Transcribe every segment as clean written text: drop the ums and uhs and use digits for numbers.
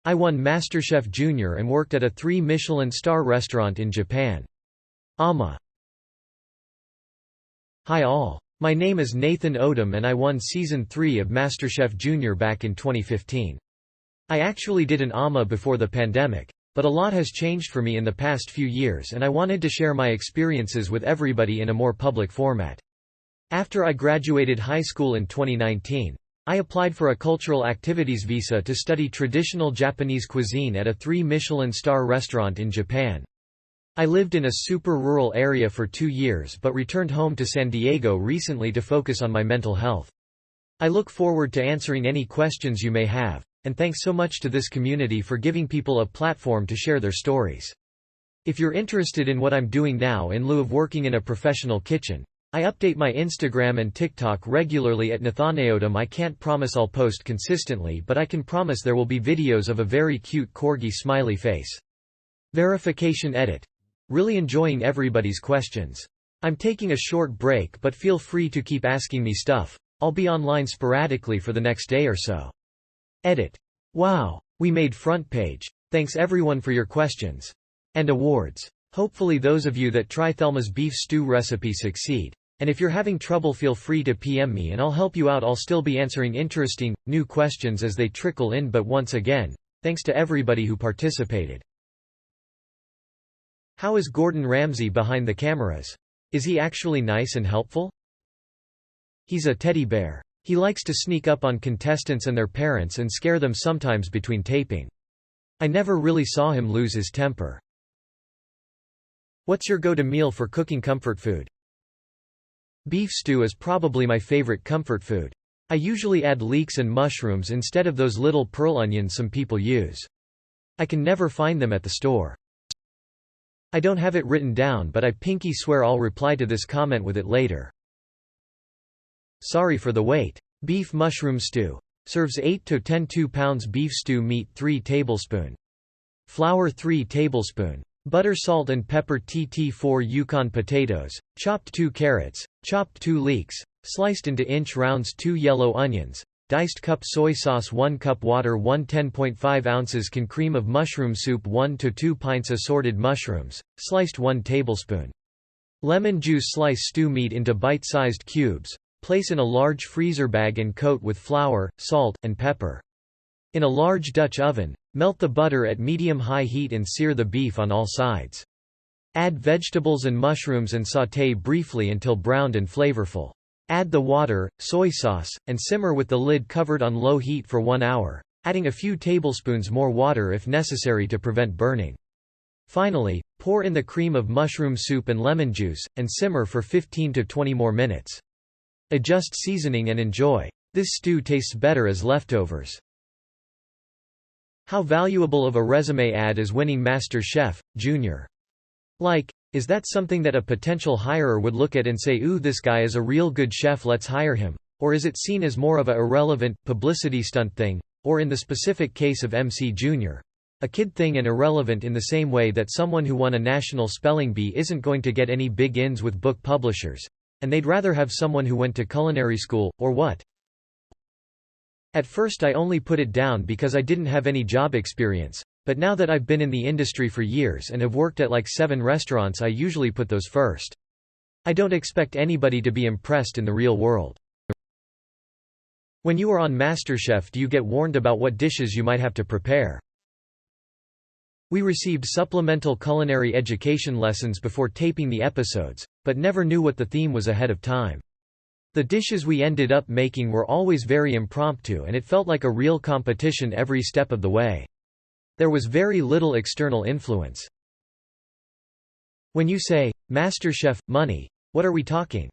I won MasterChef Junior and worked at a 3 Michelin star restaurant in Japan. Ama. Hi all. My name is Nathan Odom and I won Season 3 of MasterChef Junior back in 2015. I actually did an AMA before the pandemic, but a lot has changed for me in the past few years and I wanted to share my experiences with everybody in a more public format. After I graduated high school in 2019, I applied for a cultural activities visa to study traditional Japanese cuisine at a 3 Michelin star restaurant in Japan. I lived in a super rural area for 2 years but returned home to San Diego recently to focus on my mental health. I look forward to answering any questions you may have, and thanks so much to this community for giving people a platform to share their stories. If you're interested in what I'm doing now in lieu of working in a professional kitchen, I update my Instagram and TikTok regularly at Nathanaeodom. I can't promise I'll post consistently, but I can promise there will be videos of a very cute corgi smiley face. Verification edit. Really enjoying everybody's questions. I'm taking a short break but feel free to keep asking me stuff. I'll be online sporadically for the next day or so. Edit. Wow, we made front page. Thanks everyone for your questions. And awards. Hopefully those of you that try Thelma's beef stew recipe succeed. And if you're having trouble, feel free to PM me and I'll help you out. I'll still be answering interesting, new questions as they trickle in, but once again, thanks to everybody who participated. How is Gordon Ramsay behind the cameras? Is he actually nice and helpful? He's a teddy bear. He likes to sneak up on contestants and their parents and scare them sometimes between taping. I never really saw him lose his temper. What's your go-to meal for cooking comfort food? Beef stew is probably my favorite comfort food. I usually add leeks and mushrooms instead of those little pearl onions some people use. I can never find them at the store. I don't have it written down, but I pinky swear I'll reply to this comment with it later. Sorry for the wait. Beef mushroom stew. Serves 8 to 10 2-pounds beef stew meat 3 tablespoon. Flour 3 tablespoon. Butter, salt and pepper. TT 4 Yukon potatoes, chopped 2 carrots, chopped 2 leeks, sliced into inch rounds 2 yellow onions, diced cup soy sauce 1 cup water 1 10.5 ounces can cream of mushroom soup 1 to 2 pints assorted mushrooms, sliced 1 tablespoon. Lemon juice. Slice stew meat into bite-sized cubes, place in a large freezer bag and coat with flour, salt, and pepper. In a large Dutch oven, melt the butter at medium-high heat and sear the beef on all sides. Add vegetables and mushrooms and sauté briefly until browned and flavorful. Add the water, soy sauce, and simmer with the lid covered on low heat for 1 hour, adding a few tablespoons more water if necessary to prevent burning. Finally, pour in the cream of mushroom soup and lemon juice, and simmer for 15 to 20 more minutes. Adjust seasoning and enjoy. This stew tastes better as leftovers. How valuable of a resume ad is winning MasterChef Junior? Is that something that a potential hirer would look at and say, ooh, this guy is a real good chef, let's hire him? Or is it seen as more of a irrelevant, publicity stunt thing? Or in the specific case of MC Junior, a kid thing and irrelevant in the same way that someone who won a national spelling bee isn't going to get any big ins with book publishers, and they'd rather have someone who went to culinary school, or what? At first I only put it down because I didn't have any job experience, but now that I've been in the industry for years and have worked at like 7 restaurants, I usually put those first. I don't expect anybody to be impressed in the real world. When you are on MasterChef, do you get warned about what dishes you might have to prepare? We received supplemental culinary education lessons before taping the episodes, but never knew what the theme was ahead of time. The dishes we ended up making were always very impromptu and it felt like a real competition every step of the way. There was very little external influence. When you say, MasterChef, money, what are we talking?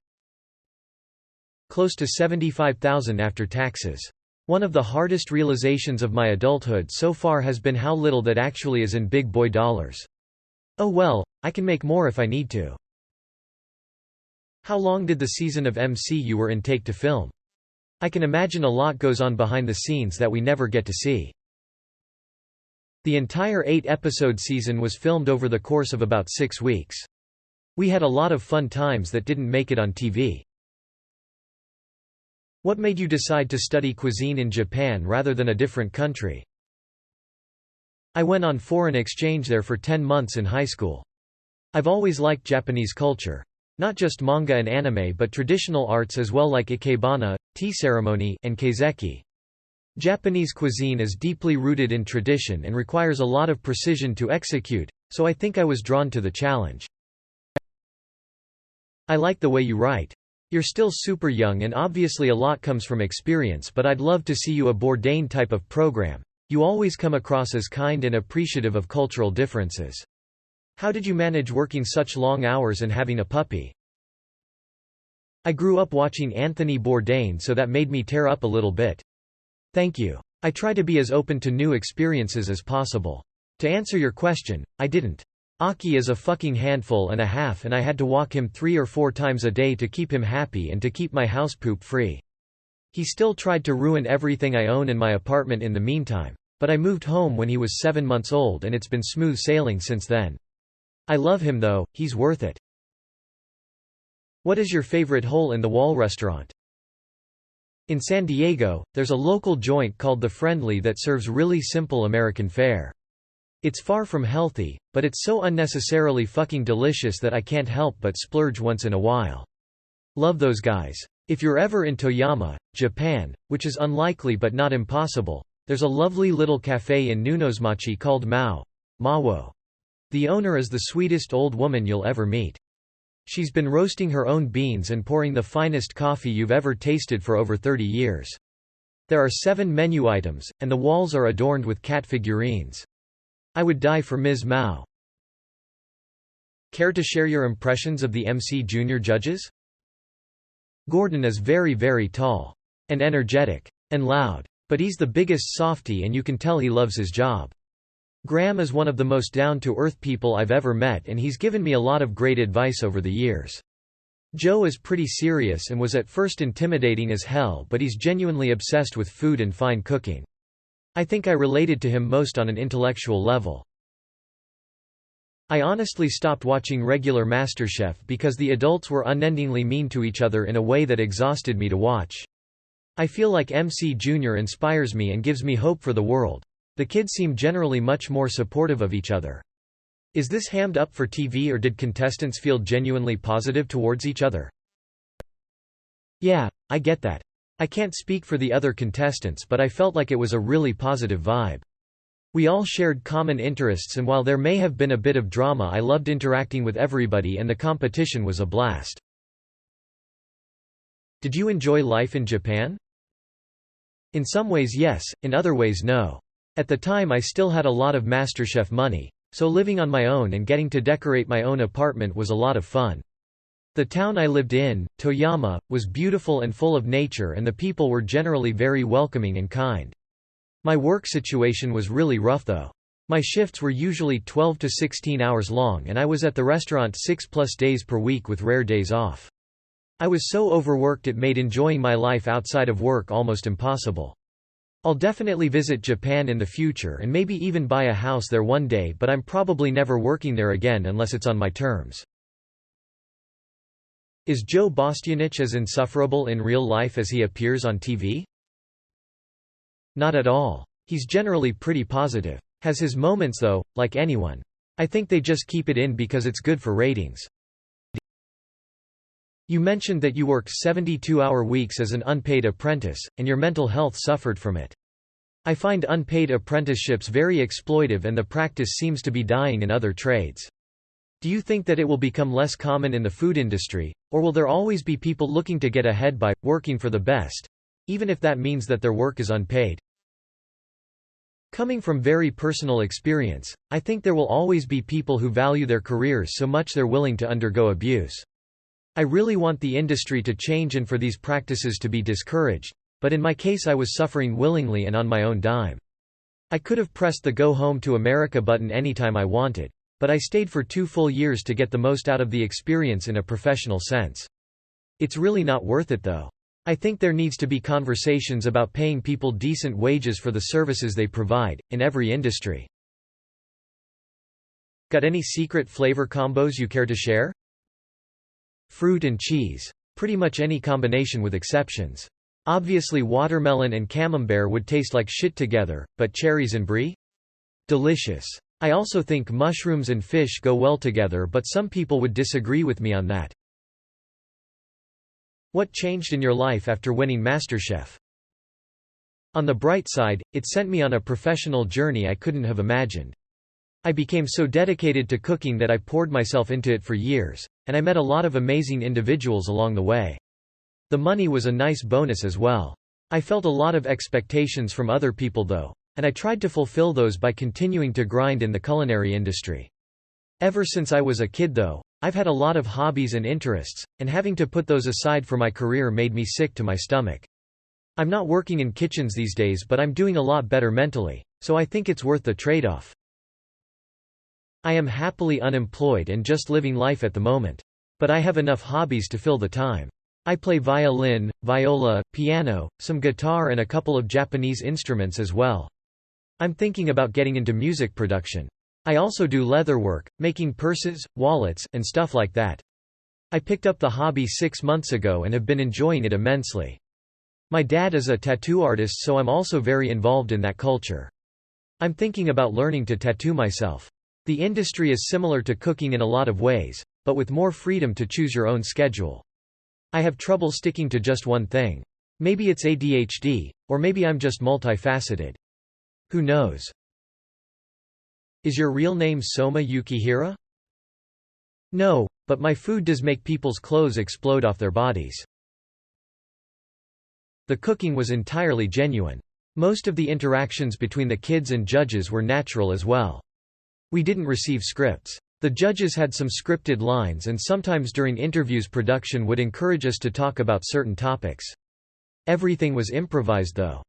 Close to $75,000 after taxes. One of the hardest realizations of my adulthood so far has been how little that actually is in big boy dollars. Oh well, I can make more if I need to. How long did the season of MC you were in take to film? I can imagine a lot goes on behind the scenes that we never get to see. The entire 8-episode season was filmed over the course of about 6 weeks. We had a lot of fun times that didn't make it on TV. What made you decide to study cuisine in Japan rather than a different country? I went on foreign exchange there for 10 months in high school. I've always liked Japanese culture. Not just manga and anime but traditional arts as well, like ikebana, tea ceremony, and keizeki. Japanese cuisine is deeply rooted in tradition and requires a lot of precision to execute, so I think I was drawn to the challenge. I like the way you write. You're still super young and obviously a lot comes from experience, but I'd love to see you a Bourdain type of program. You always come across as kind and appreciative of cultural differences. How did you manage working such long hours and having a puppy? I grew up watching Anthony Bourdain, so that made me tear up a little bit. Thank you. I try to be as open to new experiences as possible. To answer your question, I didn't. Aki is a fucking handful and a half and I had to walk him 3 or 4 times a day to keep him happy and to keep my house poop free. He still tried to ruin everything I own in my apartment in the meantime, but I moved home when he was 7 months old and it's been smooth sailing since then. I love him though, he's worth it. What is your favorite hole-in-the-wall restaurant? In San Diego, there's a local joint called The Friendly that serves really simple American fare. It's far from healthy, but it's so unnecessarily fucking delicious that I can't help but splurge once in a while. Love those guys. If you're ever in Toyama, Japan, which is unlikely but not impossible, there's a lovely little cafe in Nunosmachi called Mawo. The owner is the sweetest old woman you'll ever meet. She's been roasting her own beans and pouring the finest coffee you've ever tasted for over 30 years. There are 7 menu items, and the walls are adorned with cat figurines. I would die for Ms. Mao. Care to share your impressions of the MC Junior judges? Gordon is very, very tall. And energetic. And loud. But he's the biggest softie and you can tell he loves his job. Graham is one of the most down-to-earth people I've ever met and he's given me a lot of great advice over the years. Joe is pretty serious and was at first intimidating as hell, but he's genuinely obsessed with food and fine cooking. I think I related to him most on an intellectual level. I honestly stopped watching regular MasterChef because the adults were unendingly mean to each other in a way that exhausted me to watch. I feel like MC Junior inspires me and gives me hope for the world. The kids seem generally much more supportive of each other. Is this hammed up for TV or did contestants feel genuinely positive towards each other? Yeah, I get that. I can't speak for the other contestants, but I felt like it was a really positive vibe. We all shared common interests and while there may have been a bit of drama, I loved interacting with everybody and the competition was a blast. Did you enjoy life in Japan? In some ways yes, in other ways no. At the time I still had a lot of MasterChef money, so living on my own and getting to decorate my own apartment was a lot of fun. The town I lived in, Toyama, was beautiful and full of nature and the people were generally very welcoming and kind. My work situation was really rough though. My shifts were usually 12 to 16 hours long and I was at the restaurant 6+ days per week with rare days off. I was so overworked it made enjoying my life outside of work almost impossible. I'll definitely visit Japan in the future and maybe even buy a house there one day, but I'm probably never working there again unless it's on my terms. Is Joe Bastianich as insufferable in real life as he appears on TV? Not at all. He's generally pretty positive. Has his moments though, like anyone. I think they just keep it in because it's good for ratings. You mentioned that you worked 72-hour weeks as an unpaid apprentice, and your mental health suffered from it. I find unpaid apprenticeships very exploitive and the practice seems to be dying in other trades. Do you think that it will become less common in the food industry, or will there always be people looking to get ahead by working for the best, even if that means that their work is unpaid? Coming from very personal experience, I think there will always be people who value their careers so much they're willing to undergo abuse. I really want the industry to change and for these practices to be discouraged, but in my case I was suffering willingly and on my own dime. I could have pressed the Go Home to America button anytime I wanted, but I stayed for 2 full years to get the most out of the experience in a professional sense. It's really not worth it though. I think there needs to be conversations about paying people decent wages for the services they provide, in every industry. Got any secret flavor combos you care to share? Fruit and cheese. Pretty much any combination with exceptions. Obviously watermelon and camembert would taste like shit together, but cherries and brie? Delicious. I also think mushrooms and fish go well together, but some people would disagree with me on that. What changed in your life after winning MasterChef? On the bright side, it sent me on a professional journey I couldn't have imagined. I became so dedicated to cooking that I poured myself into it for years, and I met a lot of amazing individuals along the way. The money was a nice bonus as well. I felt a lot of expectations from other people though, and I tried to fulfill those by continuing to grind in the culinary industry. Ever since I was a kid though, I've had a lot of hobbies and interests, and having to put those aside for my career made me sick to my stomach. I'm not working in kitchens these days, but I'm doing a lot better mentally, so I think it's worth the trade-off. I am happily unemployed and just living life at the moment. But I have enough hobbies to fill the time. I play violin, viola, piano, some guitar and a couple of Japanese instruments as well. I'm thinking about getting into music production. I also do leather work, making purses, wallets, and stuff like that. I picked up the hobby 6 months ago and have been enjoying it immensely. My dad is a tattoo artist, so I'm also very involved in that culture. I'm thinking about learning to tattoo myself. The industry is similar to cooking in a lot of ways, but with more freedom to choose your own schedule. I have trouble sticking to just one thing. Maybe it's ADHD, or maybe I'm just multifaceted. Who knows? Is your real name Soma Yukihira? No, but my food does make people's clothes explode off their bodies. The cooking was entirely genuine. Most of the interactions between the kids and judges were natural as well. We didn't receive scripts. The judges had some scripted lines, and sometimes during interviews production would encourage us to talk about certain topics. Everything was improvised though.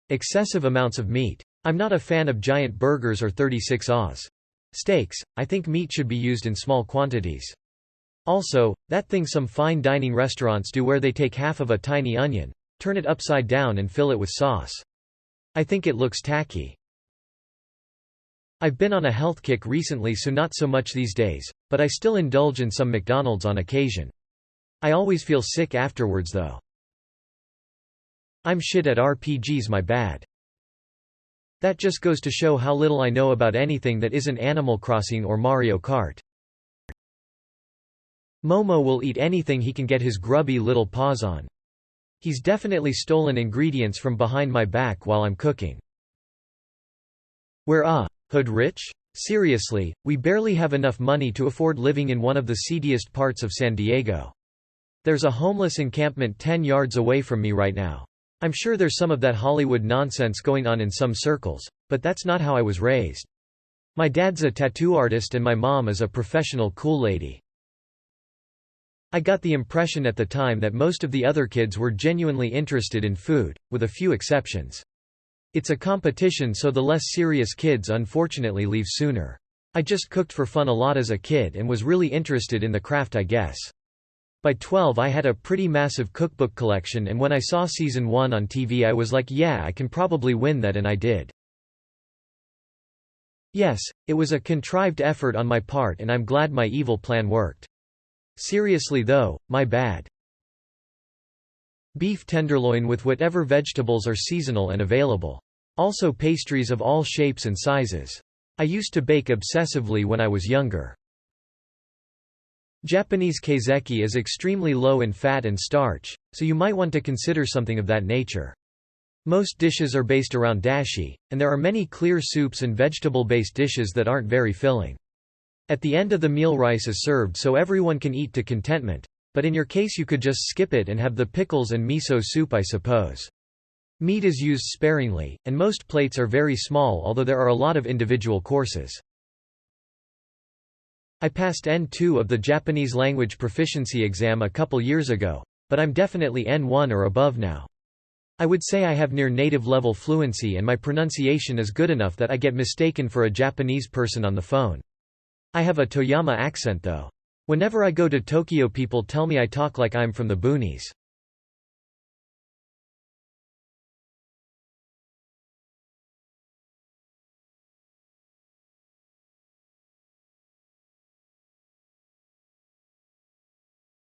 Excessive amounts of meat. I'm not a fan of giant burgers or 36 Oz. Steaks. I think meat should be used in small quantities. Also, that thing some fine dining restaurants do where they take half of a tiny onion, turn it upside down and fill it with sauce. I think it looks tacky. I've been on a health kick recently, so not so much these days, but I still indulge in some McDonald's on occasion. I always feel sick afterwards though. I'm shit at RPGs, my bad. That just goes to show how little I know about anything that isn't Animal Crossing or Mario Kart. Momo will eat anything he can get his grubby little paws on. He's definitely stolen ingredients from behind my back while I'm cooking. We're hood rich? Seriously, we barely have enough money to afford living in one of the seediest parts of San Diego. There's a homeless encampment 10 yards away from me right now. I'm sure there's some of that Hollywood nonsense going on in some circles, but that's not how I was raised. My dad's a tattoo artist and my mom is a professional cool lady. I got the impression at the time that most of the other kids were genuinely interested in food, with a few exceptions. It's a competition, so the less serious kids unfortunately leave sooner. I just cooked for fun a lot as a kid and was really interested in the craft, I guess. By 12 I had a pretty massive cookbook collection, and when I saw season 1 on TV I was like, yeah, I can probably win that, and I did. Yes, it was a contrived effort on my part and I'm glad my evil plan worked. Seriously though, my bad. Beef tenderloin with whatever vegetables are seasonal and available. Also pastries of all shapes and sizes. I used to bake obsessively when I was younger. Japanese kaiseki is extremely low in fat and starch, so you might want to consider something of that nature. Most dishes are based around dashi, and there are many clear soups and vegetable-based dishes that aren't very filling. At the end of the meal rice is served so everyone can eat to contentment, but in your case you could just skip it and have the pickles and miso soup, I suppose. Meat is used sparingly, and most plates are very small, although there are a lot of individual courses. I passed N2 of the Japanese language proficiency exam a couple years ago, but I'm definitely N1 or above now. I would say I have near native level fluency and my pronunciation is good enough that I get mistaken for a Japanese person on the phone. I have a Toyama accent though. Whenever I go to Tokyo people tell me I talk like I'm from the boonies.